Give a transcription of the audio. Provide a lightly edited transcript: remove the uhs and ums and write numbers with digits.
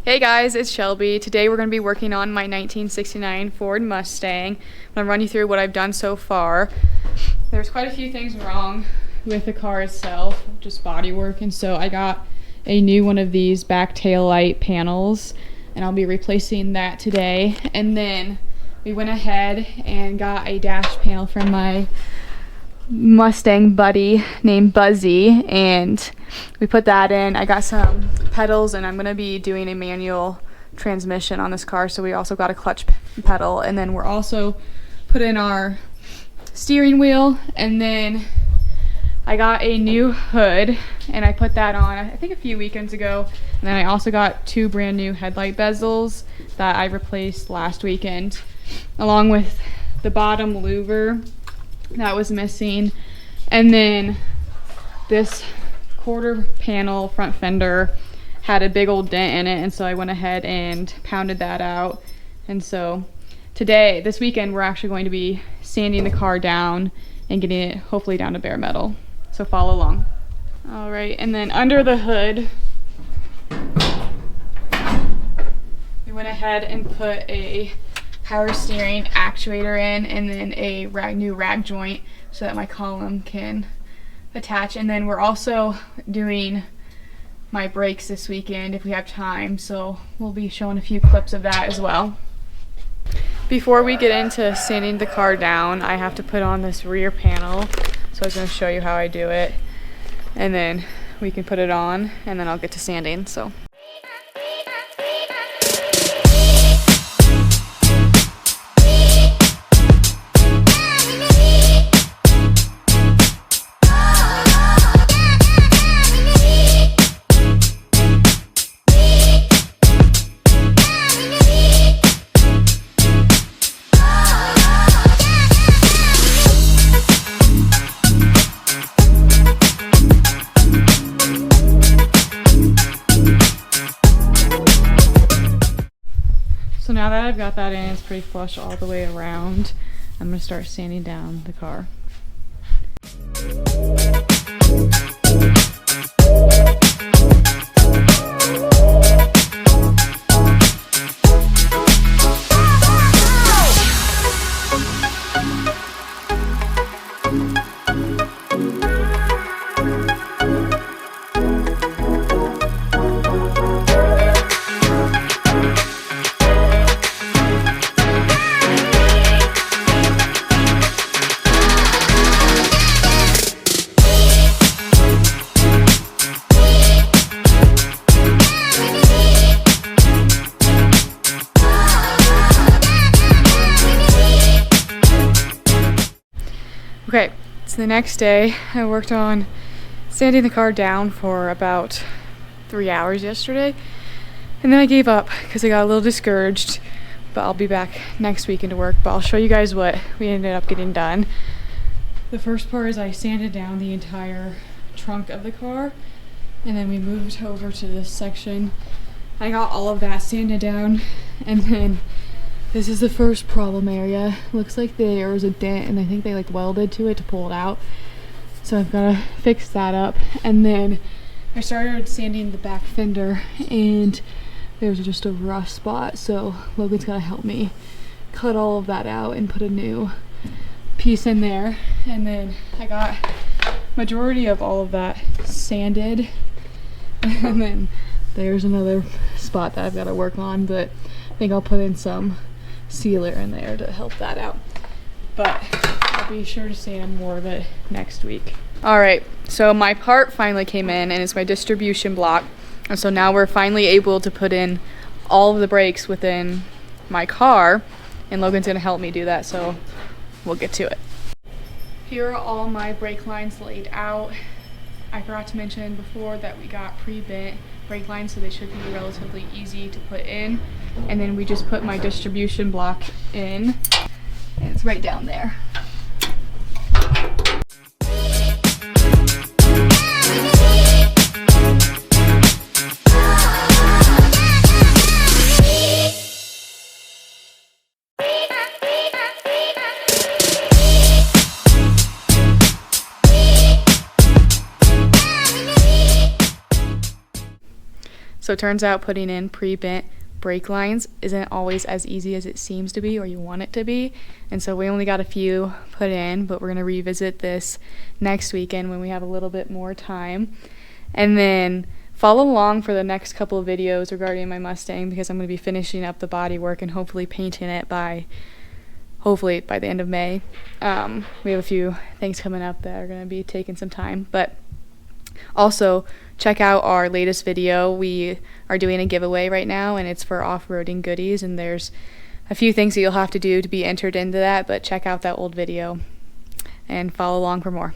Hey guys, it's Shelby. Today we're going to be working on my 1969 Ford Mustang. I'm going to run you through what I've done so far. There's quite a few things wrong with the car itself, just body work, and so I got a new one of these back tail light panels, and I'll be replacing that today. And then we went ahead and got a dash panel from my Mustang buddy named Buzzy, and we put that in. I got some pedals, and I'm going to be doing a manual transmission on this car, so we also got a clutch pedal, and then we're also put in our steering wheel, and then I got a new hood, and I put that on I think a few weekends ago, and then I also got two brand new headlight bezels that I replaced last weekend, along with the bottom louver that was missing, and then this quarter panel front fender had a big old dent in it, and so I went ahead and pounded that out. And so this weekend, we're actually going to be sanding the car down and getting it hopefully down to bare metal. So follow along. All right, and then under the hood, we went ahead and put a power steering actuator in, and then a new rag joint so that my column can attach. And then we're also doing my brakes this weekend if we have time, so we'll be showing a few clips of that as well. Before we get into sanding the car down, I have to put on this rear panel, so I was going to show you how I do it, and then we can put it on, and then I'll get to sanding. So now that I've got that in, it's pretty flush all the way around. I'm going to start sanding down the car. Okay, so the next day I worked on sanding the car down for about 3 hours yesterday, and then I gave up because I got a little discouraged, but I'll be back next weekend to work. But I'll show you guys what we ended up getting done. The first part is I sanded down the entire trunk of the car, and then we moved over to this section. I got all of that sanded down, and then this is the first problem area. Looks like there was a dent, and I think they like welded to it to pull it out. So I've got to fix that up. And then I started sanding the back fender, and there's just a rough spot. So Logan's got to help me cut all of that out and put a new piece in there. And then I got majority of all of that sanded. And then there's another spot that I've got to work on, but I think I'll put in some sealer in there to help that out, but I'll be sure to sand more of it next week. All right, so my part finally came in, and it's my distribution block, and so now we're finally able to put in all of the brakes within my car, and Logan's gonna help me do that, so we'll get to it. Here are all my brake lines laid out. I forgot to mention before that we got pre-bent brake lines, so they should be relatively easy to put in. And then we just put my distribution block in, and it's right down there. So So it turns out putting in pre-bent brake lines isn't always as easy as it seems to be or you want it to be. And so we only got a few put in, but we're going to revisit this next weekend when we have a little bit more time. And then follow along for the next couple of videos regarding my Mustang, because I'm going to be finishing up the body work and hopefully painting it by the end of May. We have a few things coming up that are going to be taking some time, but also check out our latest video. We are doing a giveaway right now, and it's for off-roading goodies, and there's a few things that you'll have to do to be entered into that, but check out that old video and follow along for more.